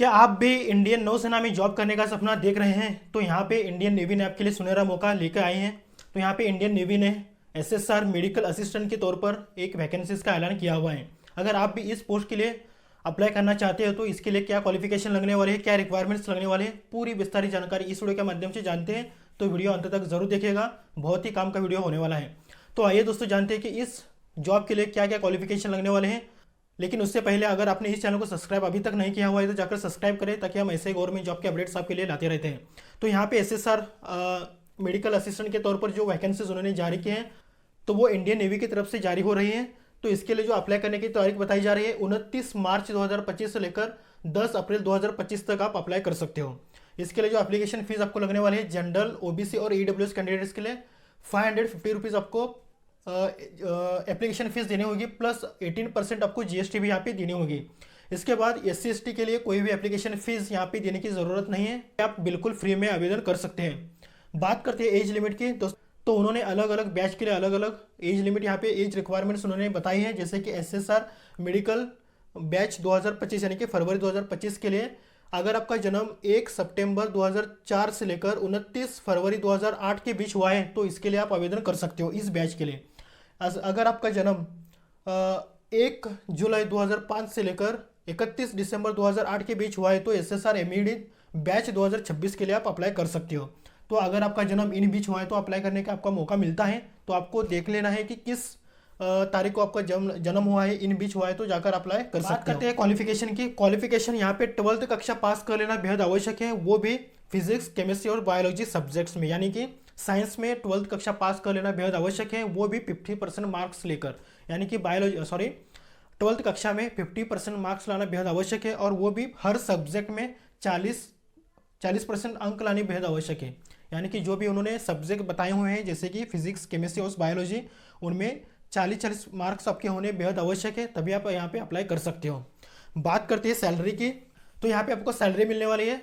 क्या आप भी इंडियन नौसेना में जॉब करने का सपना देख रहे हैं? तो यहाँ पे इंडियन नेवी ने आपके लिए सुनहरा मौका लेकर आए हैं। तो यहाँ पे इंडियन नेवी ने एसएसआर मेडिकल असिस्टेंट के तौर पर एक वैकेंसीज का ऐलान किया हुआ है। अगर आप भी इस पोस्ट के लिए अप्लाई करना चाहते हो तो इसके लिए क्या क्वालिफिकेशन लगने वाले हैं, क्या रिक्वायरमेंट्स लगने वाले हैं, पूरी विस्तारित जानकारी इस वीडियो के माध्यम से जानते हैं। तो वीडियो अंत तक जरूर देखिएगा, बहुत ही काम का वीडियो होने वाला है। तो आइए दोस्तों जानते हैं कि इस जॉब के लिए क्या क्या क्वालिफिकेशन लगने वाले हैं। लेकिन उससे पहले अगर आपने इस चैनल को सब्सक्राइब अभी तक नहीं किया हुआ है तो जाकर सब्सक्राइब करें, ताकि हम ऐसे गवर्नमेंट जॉब के अपडेट्स आपके लिए लाते रहते हैं। तो यहाँ पे एसएसआर मेडिकल असिस्टेंट के तौर पर जो वैकेंसीज उन्होंने जारी किए हैं तो वो इंडियन नेवी की तरफ से जारी हो रही हैं। तो इसके लिए जो अप्लाई करने की तारीख बताई जा रही है 29 मार्च 2025 से लेकर 10 अप्रैल 2025 तक आप अप्लाई कर सकते हो। इसके लिए जो एप्लीकेशन फीस आपको लगने वाली है जनरल, ओबीसी और ईडब्ल्यूएस कैंडिडेट्स के लिए 550 रुपीज़ आपको एप्लीकेशन फीस देनी होगी, प्लस 18% आपको जीएसटी भी यहाँ पे देनी होगी। इसके बाद SC/ST के लिए कोई भी एप्लीकेशन फीस यहाँ पे देने की ज़रूरत नहीं है, आप बिल्कुल फ्री में आवेदन कर सकते हैं। बात करते हैं एज लिमिट की, तो उन्होंने अलग अलग बैच के लिए अलग अलग एज लिमिट यहाँ पे एज रिक्वायरमेंट्स उन्होंने बताई है। जैसे कि एसएसआर मेडिकल बैच 2025 यानी कि फरवरी 2025 के लिए अगर आपका जन्म 1 सितंबर 2004 से लेकर 29 फरवरी 2008 के बीच हुआ है तो इसके लिए आप आवेदन कर सकते हो इस बैच के लिए। अगर आपका जन्म 1 जुलाई 2005 से लेकर 31 दिसंबर 2008 के बीच हुआ है तो एसएसआर एमईडी बैच 2026 के लिए आप अप्लाई कर सकते हो। तो अगर आपका जन्म इन बीच हुआ है तो अप्लाई करने का आपका मौका मिलता है। तो आपको देख लेना है कि किस तारीख को आपका जन्म हुआ है, इन बीच हुआ है, तो जाकर अप्लाई कर सकते हैं। बात करते हैं क्वालिफिकेशन की। क्वालिफिकेशन यहाँ पे 12th कक्षा पास कर लेना बेहद आवश्यक है, वो भी फिजिक्स, केमिस्ट्री और बायोलॉजी सब्जेक्ट्स में। यानी कि साइंस में 12th कक्षा पास कर लेना बेहद आवश्यक है, वो भी 50% मार्क्स लेकर। यानी कि 12th कक्षा में 50% मार्क्स लाना बेहद आवश्यक है, और वो भी हर सब्जेक्ट में 40% अंक लाने बेहद आवश्यक है। यानी कि जो भी उन्होंने सब्जेक्ट बताए हुए हैं जैसे कि फिजिक्स, केमिस्ट्री और बायोलॉजी, उनमें 40 मार्क्स आपके होने बेहद आवश्यक है, तभी आप यहाँ पे अप्लाई कर सकते हो। बात करते हैं सैलरी की। तो यहाँ पे आपको सैलरी मिलने वाली है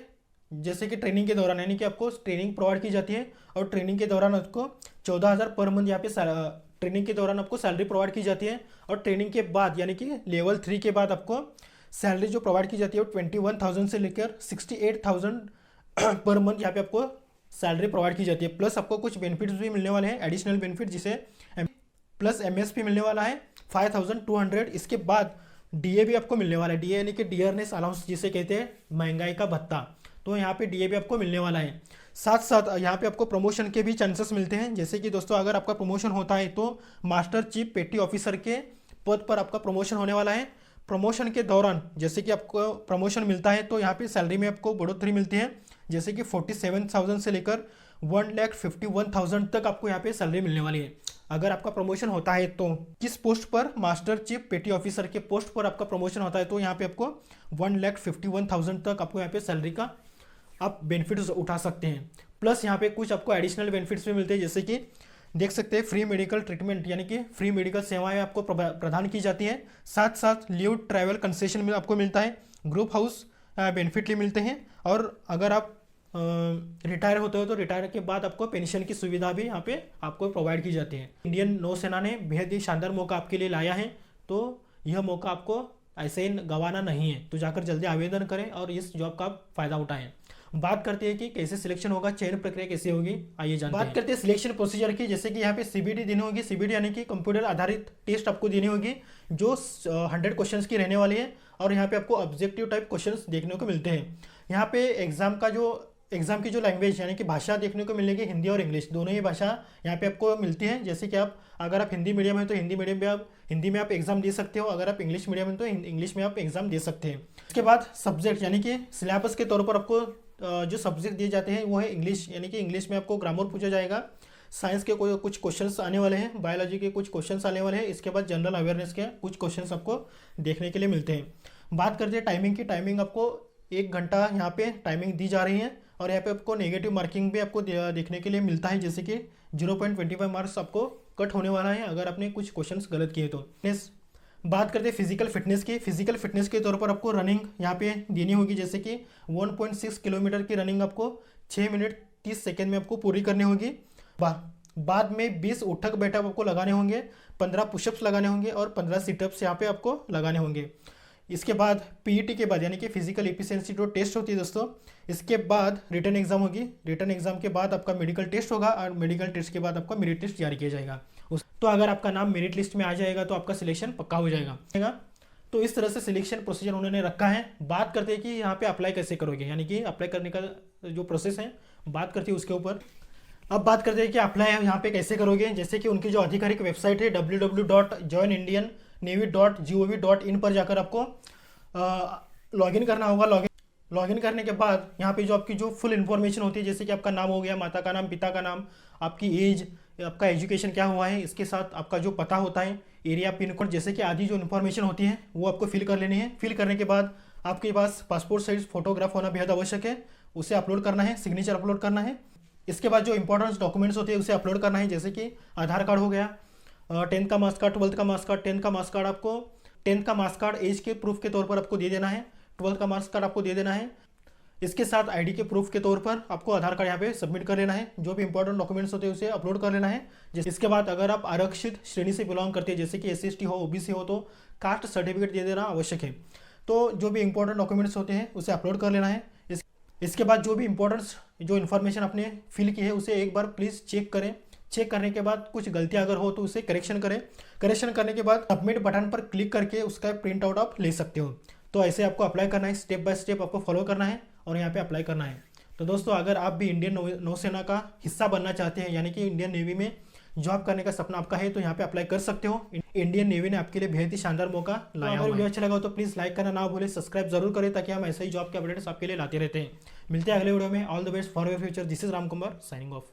जैसे कि ट्रेनिंग के दौरान, यानी कि आपको ट्रेनिंग प्रोवाइड की जाती है और ट्रेनिंग के दौरान आपको 14,000 पर मंथ यहाँ पे ट्रेनिंग के दौरान आपको सैलरी प्रोवाइड की जाती है। और ट्रेनिंग के बाद यानी कि लेवल 3 के बाद आपको सैलरी जो प्रोवाइड की जाती है वो 21,000 से लेकर 68,000 पर मंथ यहाँ पे आपको सैलरी प्रोवाइड की जाती है। प्लस आपको कुछ बेनिफिट्स भी मिलने वाले हैं, एडिशनल बेनिफिट, जिसे प्लस एमएसपी मिलने वाला है 5,200। इसके बाद डीए भी आपको मिलने वाला है, डीए यानी कि डियरनेस अलाउंस जिसे कहते हैं, महंगाई का भत्ता। तो यहाँ पे डीए भी आपको मिलने वाला है। साथ साथ यहाँ पे आपको प्रमोशन के भी चांसेस मिलते हैं। जैसे कि दोस्तों अगर आपका प्रमोशन होता है तो मास्टर चीफ पेटी ऑफिसर के पद पर आपका प्रमोशन होने वाला है। प्रमोशन के दौरान जैसे कि आपको प्रमोशन मिलता है तो यहाँ पे सैलरी में आपको बढ़ोतरी मिलती है, जैसे कि 47,000 से लेकर 1,51,000 तक आपको यहाँ पे सैलरी मिलने वाली है अगर आपका प्रमोशन होता है। तो किस पोस्ट पर? मास्टर चीफ पेटी ऑफिसर के पोस्ट पर आपका प्रमोशन होता है तो यहाँ पे आपको 1,51,000 तक आपको यहाँ पे सैलरी का आप बेनिफिट्स उठा सकते हैं। प्लस यहाँ पे कुछ आपको एडिशनल बेनिफिट्स भी मिलते हैं, जैसे कि देख सकते हैं फ्री मेडिकल ट्रीटमेंट, यानी कि फ्री मेडिकल सेवाएं आपको प्रदान की जाती हैं। साथ साथ लीव ट्रैवल कंसेशन में आपको मिलता है, ग्रुप हाउस बेनिफिट मिलते हैं, और अगर आप रिटायर होते हो तो रिटायर के बाद आपको पेंशन की सुविधा भी यहाँ पे आपको प्रोवाइड की जाती है। इंडियन नौसेना ने बेहद ही शानदार मौका आपके लिए लाया है, तो यह मौका आपको ऐसे ही गंवाना नहीं है। तो जाकर जल्दी आवेदन करें और इस जॉब का फ़ायदा उठाएं। बात करते हैं कि कैसे सिलेक्शन होगा, चयन प्रक्रिया कैसे होगी, आइए जानते हैं। बात करते हैं सिलेक्शन प्रोसीजर की। जैसे कि यहाँ पे सीबीटी देनी होगी, सीबीटी यानी कि कंप्यूटर आधारित टेस्ट आपको देनी होगी जो 100 क्वेश्चंस की रहने वाली है, और यहाँ पे आपको ऑब्जेक्टिव टाइप क्वेश्चंस देखने को मिलते हैं। यहाँ पे एग्जाम की जो लैंग्वेज यानी कि भाषा देखने को मिलेगी, हिंदी और इंग्लिश दोनों ही भाषा यहाँ पे आपको मिलती है। जैसे कि अगर आप हिंदी मीडियम है तो हिंदी में आप एग्जाम दे सकते हो, अगर आप इंग्लिश मीडियम है तो इंग्लिश में आप एग्जाम दे सकते हैं। उसके बाद सब्जेक्ट यानी कि सिलेबस के तौर पर आपको जो सब्जेक्ट दिए जाते हैं वो है इंग्लिश, यानी कि इंग्लिश में आपको ग्रामर पूछा जाएगा, साइंस के कुछ क्वेश्चंस आने वाले हैं, बायोलॉजी के कुछ क्वेश्चंस आने वाले हैं, इसके बाद जनरल अवेयरनेस के कुछ क्वेश्चंस आपको देखने के लिए मिलते हैं। बात करते हैं टाइमिंग की। टाइमिंग आपको 1 घंटा यहाँ पे टाइमिंग दी जा रही है, और यहाँ पे आपको नेगेटिव मार्किंग भी आपको देखने के लिए मिलता है, जैसे कि 0.25 मार्क्स आपको कट होने वाला है अगर आपने कुछ क्वेश्चंस गलत किए तो। बात करते हैं फिजिकल फिटनेस की। फिजिकल फिटनेस के तौर पर आपको रनिंग यहाँ पे देनी होगी, जैसे कि 1.6 किलोमीटर की रनिंग आपको 6 मिनट 30 सेकेंड में आपको पूरी करनी होगी। बाद में 20 उठक बैठक आपको लगाने होंगे, 15 पुशअप्स लगाने होंगे और 15 सिटअप्स यहाँ पे आपको लगाने होंगे। इसके बाद पीईटी के बाद यानी कि फिजिकल एफिशिएंसी जो टेस्ट होती है दोस्तों, इसके बाद रिटर्न एग्जाम होगी। रिटर्न एग्जाम के बाद आपका मेडिकल टेस्ट होगा और मेडिकल टेस्ट के बाद आपका मेरिट लिस्ट जारी किया जाएगा। तो अगर आपका नाम मेरिट लिस्ट में आ जाएगा तो आपका सिलेक्शन पक्का हो जाएगा। तो इस तरह से सिलेक्शन प्रोसीजर उन्होंने रखा है। बात करते हैं कि यहाँ पे अप्लाई कैसे करोगे, यानी कि अप्लाई करने का जो प्रोसेस है बात करते हैं उसके ऊपर। अब बात करते हैं कि अप्लाई यहाँ पे कैसे करोगे। जैसे कि उनकी जो आधिकारिक वेबसाइट है www.joinindiannavy.gov.in पर जाकर आपको लॉगिन करना होगा। लॉगिन करने के बाद यहाँ पे जो आपकी जो फुल इन्फॉर्मेशन होती है, जैसे कि आपका नाम हो गया, माता का नाम, पिता का नाम, आपकी एज, आपका एजुकेशन क्या हुआ है, इसके साथ आपका जो पता होता है, एरिया, पिन कोड, जैसे कि आदि जो इन्फॉर्मेशन होती है वो आपको फिल कर लेनी है। फिल करने के बाद आपके पास पासपोर्ट साइज फोटोग्राफ होना बेहद आवश्यक है, उसे अपलोड करना है, सिग्नेचर अपलोड करना है। इसके बाद जो इंपॉर्टेंट डॉक्यूमेंट्स होते हैं उसे अपलोड करना है, जैसे कि आधार कार्ड हो गया, 10th का मार्क्स कार्ड, 12th का मार्क्स कार्ड। 10th का मार्क्स कार्ड आपको 10th का मार्क्स कार्ड एज के प्रूफ के तौर पर आपको दे देना है। 12th का मार्क्स कार्ड आपको दे देना है। इसके साथ आईडी के प्रूफ के तौर पर आपको आधार कार्ड यहाँ पे सबमिट कर लेना है। जो भी इंपॉर्टेंट डॉक्यूमेंट्स होते हैं उसे अपलोड कर लेना है। इसके बाद अगर आप आरक्षित श्रेणी से बिलोंग करते हैं, जैसे कि SC/ST हो, OBC हो, तो कास्ट सर्टिफिकेट दे देना आवश्यक है। तो जो भी इंपॉर्टेंट डॉक्यूमेंट्स होते हैं उसे अपलोड कर लेना है। इसके बाद जो भी इंपॉर्टेंट्स जो इन्फॉर्मेशन आपने फिल की है उसे एक बार प्लीज़ चेक करें। चेक करने के बाद कुछ गलतियां अगर हो तो उसे करेक्शन करें। करेक्शन करने के बाद सबमिट बटन पर क्लिक करके उसका प्रिंट आउट आप ले सकते हो। तो ऐसे आपको अप्लाई करना है, स्टेप बाय स्टेप आपको फॉलो करना है और यहाँ पे अप्लाई करना है। तो दोस्तों अगर आप भी इंडियन नौसेना का हिस्सा बनना चाहते हैं, यानी कि इंडियन नेवी में जॉब करने का सपना आपका है, तो यहाँ पे अप्लाई कर सकते हो। इंडियन नेवी ने आपके लिए बेहद ही शानदार मौका लाया है। वीडियो अच्छा लगा तो प्लीज़ लाइक करना ना भूलें, सब्सक्राइब जरूर करें ताकि हम ऐसे ही जॉब के अपडेट्स आपके लिए लाते रहते हैं। मिलते हैं अगले वीडियो में। All the best for your future. This is Ram Kumar signing off.